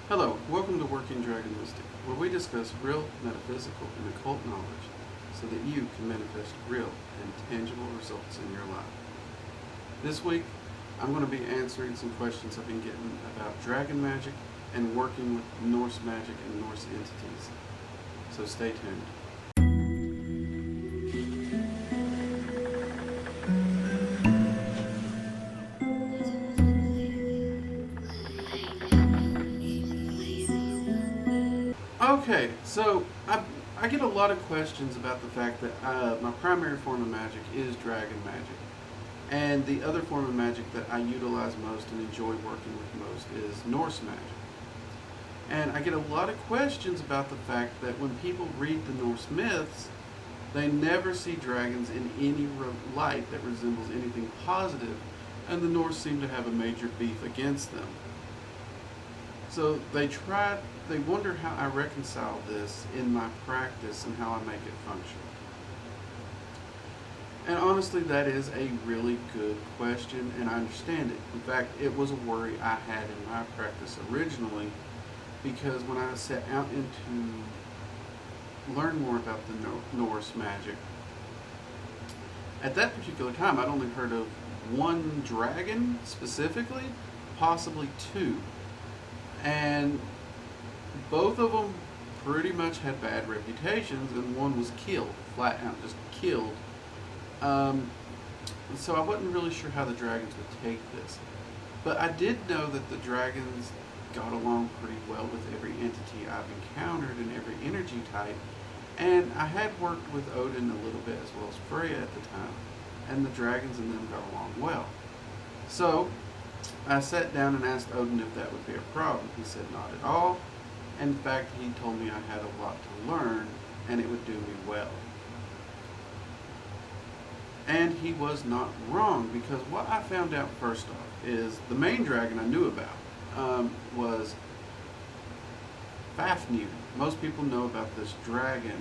Hello, welcome to Working Dragon Mystic, where we discuss real, metaphysical, and occult knowledge so that you can manifest real and tangible results in your life. This week, I'm going to be answering some questions I've been getting about dragon magic and working with Norse magic and Norse entities. So stay tuned. Okay, so I get a lot of questions about the fact that my primary form of magic is dragon magic. And the other form of magic that I utilize most and enjoy working with most is Norse magic. And I get a lot of questions about the fact that when people read the Norse myths, they never see dragons in any light that resembles anything positive, and the Norse seem to have a major beef against them. So they wonder how I reconcile this in my practice and how I make it function. And honestly, that is a really good question, and I understand it. In fact, it was a worry I had in my practice originally, because when I set out to learn more about the Norse magic, at that particular time I'd only heard of one dragon specifically, possibly two. And both of them pretty much had bad reputations, and one was killed, flat out just killed. So I wasn't really sure how the dragons would take this. But I did know that the dragons got along pretty well with every entity I've encountered and every energy type. And I had worked with Odin a little bit as well as Freya at the time, and the dragons and them got along well. So I sat down and asked Odin if that would be a problem. He said not at all. In fact, he told me I had a lot to learn and it would do me well. And he was not wrong, because what I found out first off is the main dragon I knew about was Fafnir. Most people know about this dragon.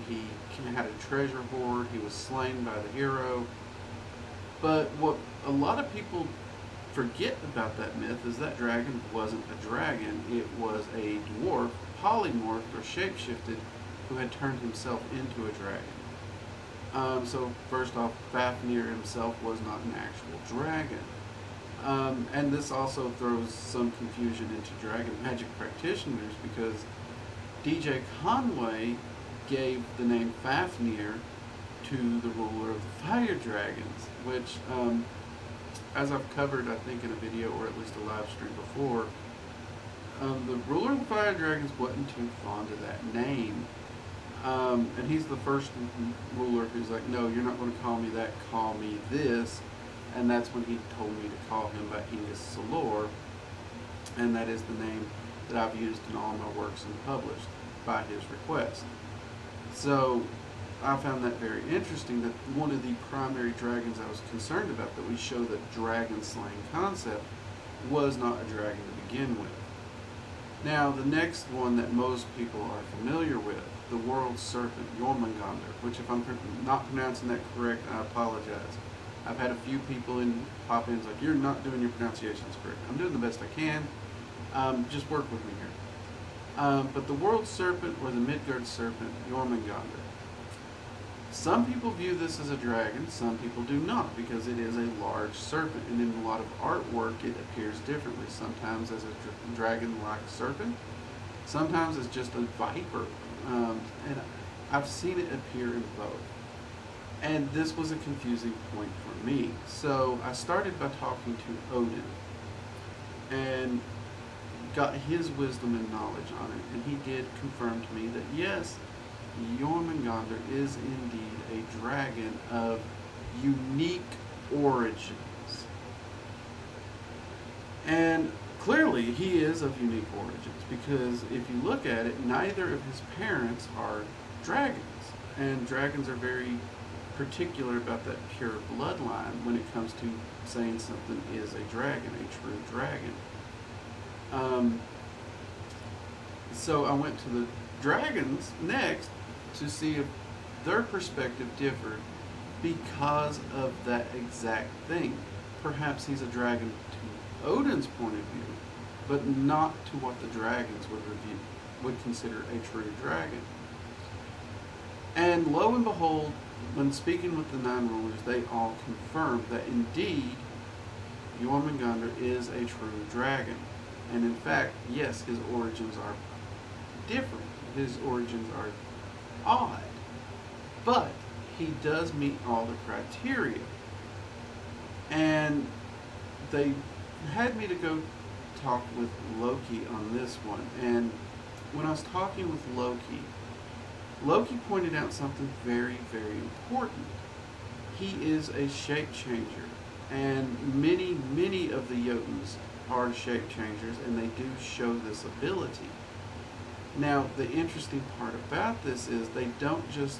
He had a treasure hoard. He was slain by the hero. But what a lot of people forget about that myth is that dragon wasn't a dragon. It was a dwarf, polymorphed or shapeshifted, who had turned himself into a dragon. So first off, Fafnir himself was not an actual dragon. And this also throws some confusion into dragon magic practitioners, because DJ Conway gave the name Fafnir to the ruler of the fire dragons, which as I've covered, I think, in a video or at least a live stream before, the ruler of the fire dragons wasn't too fond of that name. And he's the first ruler who's like, no, you're not going to call me that, call me this. And that's when he told me to call him by Hengist Salor, and that is the name that I've used in all my works and published by his request. So I found that very interesting, that one of the primary dragons I was concerned about, that we show the dragon slaying concept, was not a dragon to begin with. Now, the next one that most people are familiar with, the world serpent, Jormungander, which, if I'm not pronouncing that correct, I apologize. I've had a few people pop in like, you're not doing your pronunciations correct. I'm doing the best I can. Just work with me here. But the world serpent, or the Midgard serpent, Jormungander. Some people view this as a dragon, some people do not, because it is a large serpent, and in a lot of artwork it appears differently. Sometimes as a dragon-like serpent, sometimes as just a viper, and I've seen it appear in both. And this was a confusing point for me. So I started by talking to Odin and got his wisdom and knowledge on it, and he did confirm to me that yes, Jormungander is indeed a dragon of unique origins. And clearly he is of unique origins, because if you look at it, neither of his parents are dragons. And dragons are very particular about that pure bloodline when it comes to saying something is a dragon, a true dragon. So I went to the dragons next to see if their perspective differed because of that exact thing. Perhaps he's a dragon to Odin's point of view, but not to what the dragons would consider a true dragon. And lo and behold, when speaking with the nine rulers, they all confirmed that indeed Jormungander is a true dragon. And in fact, yes, his origins are different. His origins are odd. But he does meet all the criteria. And they had me to go talk with Loki on this one. And when I was talking with Loki, Loki pointed out something very, very important. He is a shape changer. And many of the Jotuns are shape changers, and they do show this ability. Now, the interesting part about this is they don't just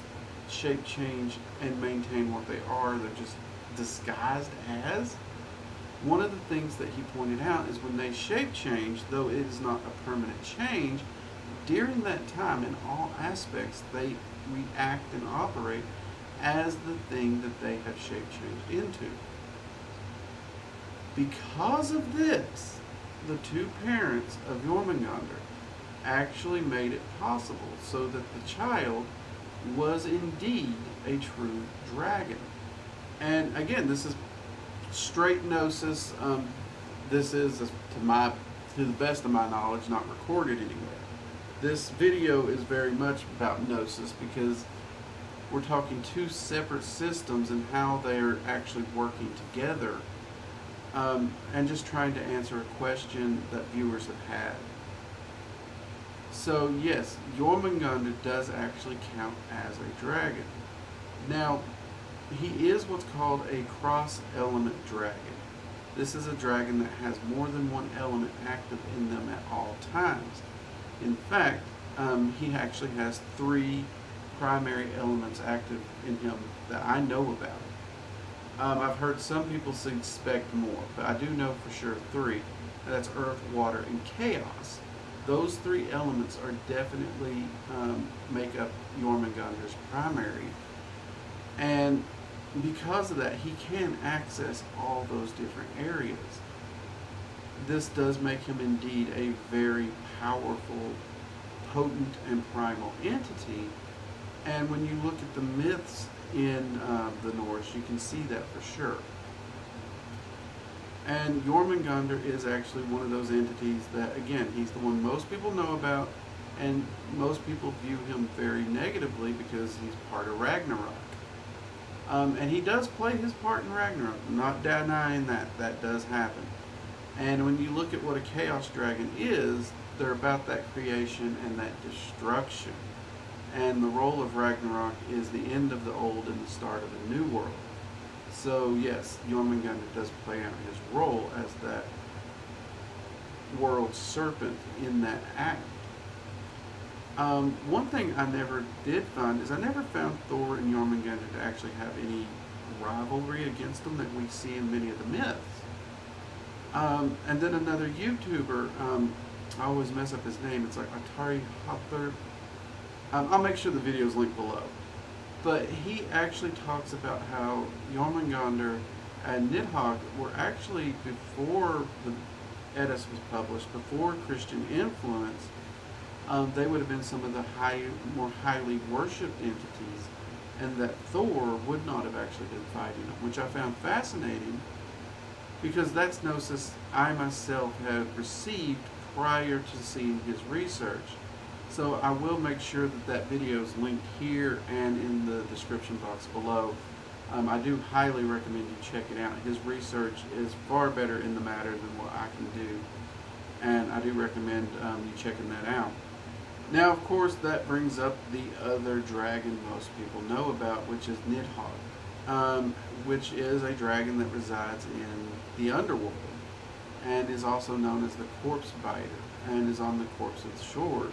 shape change and maintain what they are, they're just disguised as. One of the things that he pointed out is when they shape change, though it is not a permanent change, during that time in all aspects they react and operate as the thing that they have shape changed into. Because of this, the two parents of Jormungander actually made it possible so that the child was indeed a true dragon. And again, this is straight gnosis. This is, to the best of my knowledge, not recorded anywhere. This video is very much about gnosis because we're talking two separate systems and how they're actually working together. And just trying to answer a question that viewers have had. So yes, Jormungander does actually count as a dragon. Now, he is what's called a cross-element dragon. This is a dragon that has more than one element active in them at all times. In fact, he actually has 3 primary elements active in him that I know about. I've heard some people suspect more, but I do know for sure 3. That's earth, water, and chaos. Those 3 elements are definitely make up Jormungander's primary. And because of that, he can access all those different areas. This does make him indeed a very powerful, potent, and primal entity. And when you look at the myths in the Norse, you can see that for sure. And Jormungander is actually one of those entities that, again, he's the one most people know about, and most people view him very negatively because he's part of Ragnarok. And he does play his part in Ragnarok. I'm not denying that. That does happen. And when you look at what a Chaos Dragon is, they're about that creation and that destruction. And the role of Ragnarok is the end of the old and the start of a new world. So yes, Jormungander does play out his role as that world serpent in that act. One thing I never did find is I never found Thor and Jormungander to actually have any rivalry against them that we see in many of the myths. And then another YouTuber, I always mess up his name, it's like Atari Hother. I'll make sure the video is linked below. But he actually talks about how Jormungander and Nidhogg were actually, before the Eddas was published, before Christian influence, they would have been some of the more highly worshipped entities, and that Thor would not have actually been fighting them, which I found fascinating because that's gnosis I myself have received prior to seeing his research. So I will make sure that that video is linked here and in the description box below. I do highly recommend you check it out. His research is far better in the matter than what I can do, and I do recommend you checking that out. Now, of course, that brings up the other dragon most people know about, which is Nidhogg, which is a dragon that resides in the underworld and is also known as the corpse biter and is on the corpse's shores.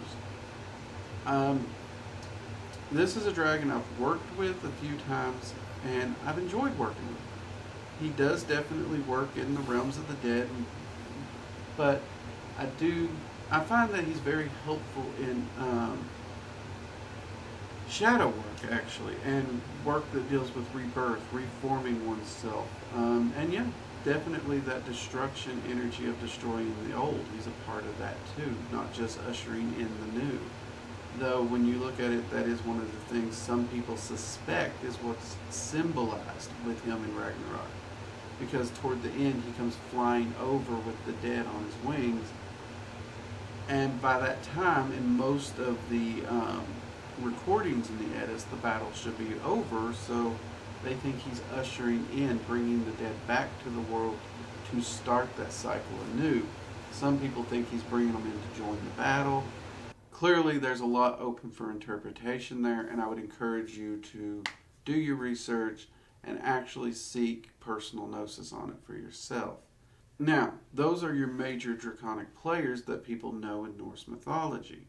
This is a dragon I've worked with a few times, and I've enjoyed working with him. He does definitely work in the realms of the dead, but I find that he's very helpful in shadow work, actually, and work that deals with rebirth, reforming oneself. And yeah, definitely that destruction energy of destroying the old. He's a part of that too, not just ushering in the new. Though when you look at it, that is one of the things some people suspect is what's symbolized with him in Ragnarok. Because toward the end he comes flying over with the dead on his wings. And by that time, in most of the recordings in the Eddas, the battle should be over, so they think he's ushering in, bringing the dead back to the world to start that cycle anew. Some people think he's bringing them in to join the battle. Clearly, there's a lot open for interpretation there, and I would encourage you to do your research and actually seek personal gnosis on it for yourself. Now, those are your major draconic players that people know in Norse mythology.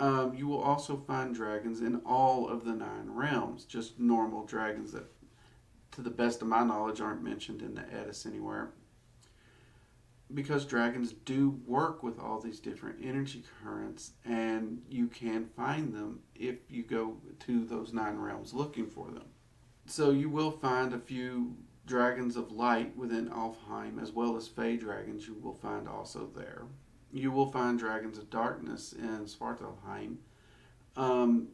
You will also find dragons in all of the 9 realms, just normal dragons that, to the best of my knowledge, aren't mentioned in the Eddas anywhere. Because dragons do work with all these different energy currents, and you can find them if you go to those 9 realms looking for them. So you will find a few dragons of light within Alfheim, as well as fey dragons you will find also there. You will find dragons of darkness in Svartalfheim.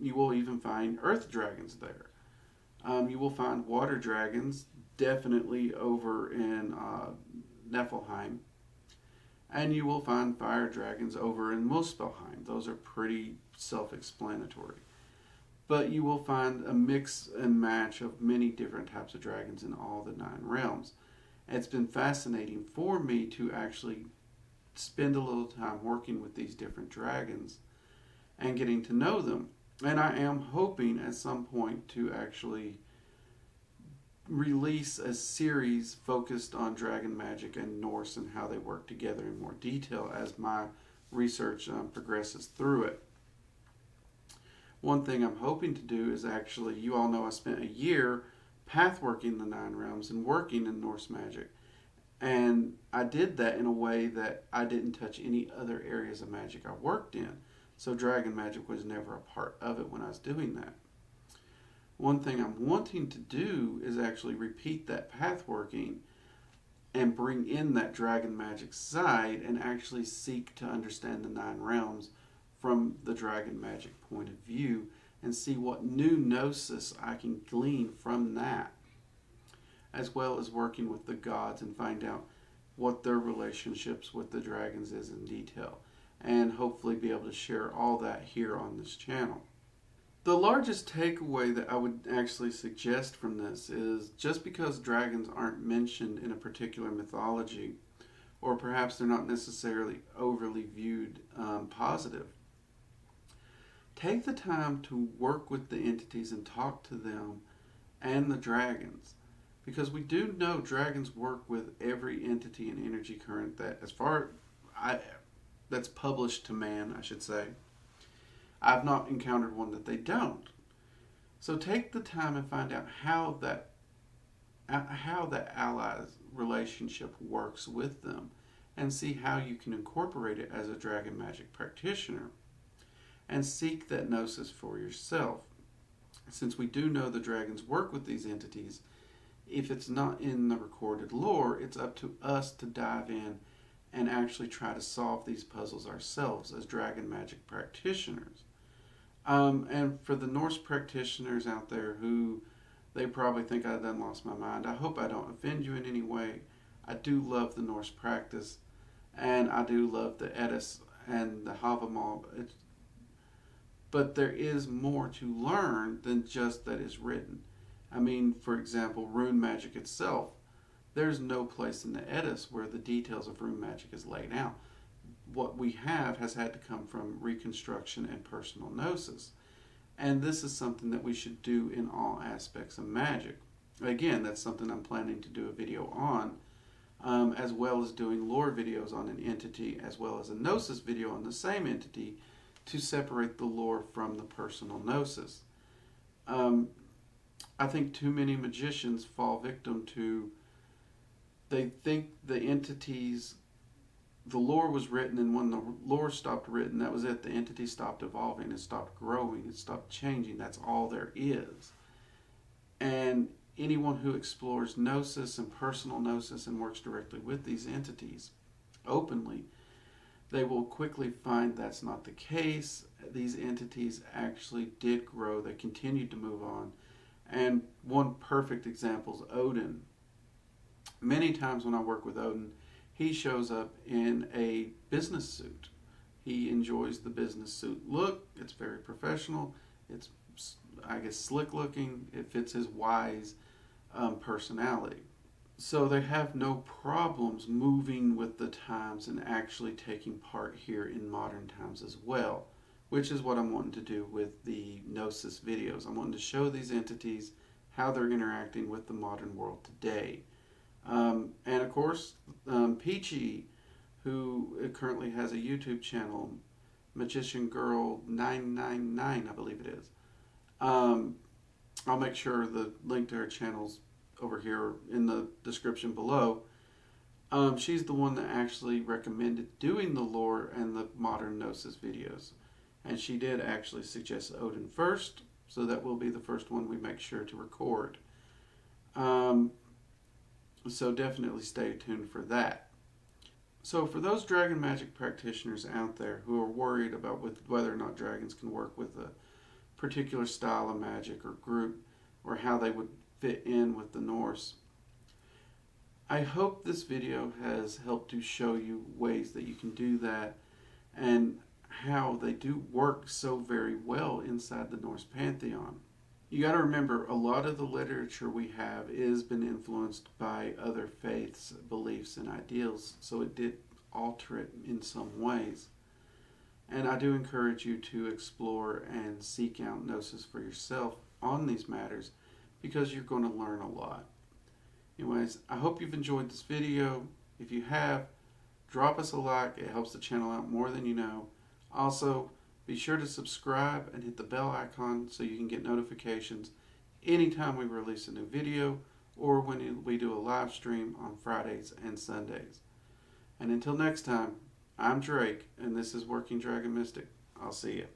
You will even find earth dragons there. You will find water dragons definitely over in Niflheim. And you will find fire dragons over in Muspelheim. Those are pretty self-explanatory. But you will find a mix and match of many different types of dragons in all the 9 realms. And it's been fascinating for me to actually spend a little time working with these different dragons and getting to know them. And I am hoping at some point to actually release a series focused on dragon magic and Norse and how they work together in more detail as my research progresses through it. One thing I'm hoping to do is actually, you all know I spent a year pathworking the 9 realms and working in Norse magic. And I did that in a way that I didn't touch any other areas of magic I worked in. So dragon magic was never a part of it when I was doing that. One thing I'm wanting to do is actually repeat that pathworking and bring in that dragon magic side and actually seek to understand the 9 realms from the dragon magic point of view and see what new gnosis I can glean from that, as well as working with the gods and find out what their relationships with the dragons is in detail, and hopefully be able to share all that here on this channel. The largest takeaway that I would actually suggest from this is just because dragons aren't mentioned in a particular mythology, or perhaps they're not necessarily overly viewed positive, take the time to work with the entities and talk to them and the dragons. Because we do know dragons work with every entity and energy current that, that's published to man, I should say. I've not encountered one that they don't. So take the time and find out how that allies relationship works with them, and see how you can incorporate it as a dragon magic practitioner, and seek that gnosis for yourself. Since we do know the dragons work with these entities, if it's not in the recorded lore, it's up to us to dive in and actually try to solve these puzzles ourselves as dragon magic practitioners. And for the Norse practitioners out there who they probably think I done lost my mind, I hope I don't offend you in any way. I do love the Norse practice, and I do love the Eddas and the Havamal. But there is more to learn than just that is written. I mean, for example, rune magic itself. There's no place in the Eddas where the details of rune magic is laid out. What we have has had to come from reconstruction and personal gnosis. And this is something that we should do in all aspects of magic. Again, that's something I'm planning to do a video on, as well as doing lore videos on an entity, as well as a gnosis video on the same entity, to separate the lore from the personal gnosis. I think too many magicians fall victim to, they think the entities, the lore was written, and when the lore stopped written, that was it. The entity stopped evolving, it stopped growing, it stopped changing. That's all there is. And anyone who explores Gnosis and personal Gnosis and works directly with these entities openly, they will quickly find that's not the case. These entities actually did grow. They continued to move on. And one perfect example is Odin. Many times when I work with Odin, he shows up in a business suit. He enjoys the business suit look. It's very professional. It's, I guess, slick looking. It fits his wise personality. So they have no problems moving with the times and actually taking part here in modern times as well, which is what I'm wanting to do with the Gnosis videos. I'm wanting to show these entities how they're interacting with the modern world today. And of course, Peachy, who currently has a YouTube channel, Magician Girl 999, I believe it is. I'll make sure the link to her channel's over here in the description below. She's the one that actually recommended doing the lore and the modern Gnosis videos. And she did actually suggest Odin first, so that will be the first one we make sure to record. So definitely stay tuned for that. So for those dragon magic practitioners out there who are worried about whether or not dragons can work with a particular style of magic or group, or how they would fit in with the Norse, I hope this video has helped to show you ways that you can do that and how they do work so very well inside the Norse pantheon. You got to remember, a lot of the literature we have is been influenced by other faiths, beliefs, and ideals, so it did alter it in some ways. And I do encourage you to explore and seek out Gnosis for yourself on these matters, because you're going to learn a lot. Anyways, I hope you've enjoyed this video. If you have, drop us a like. It helps the channel out more than you know. Also, be sure to subscribe and hit the bell icon so you can get notifications anytime we release a new video or when we do a live stream on Fridays and Sundays. And until next time, I'm Drake, and this is Working Dragon Mystic. I'll see you.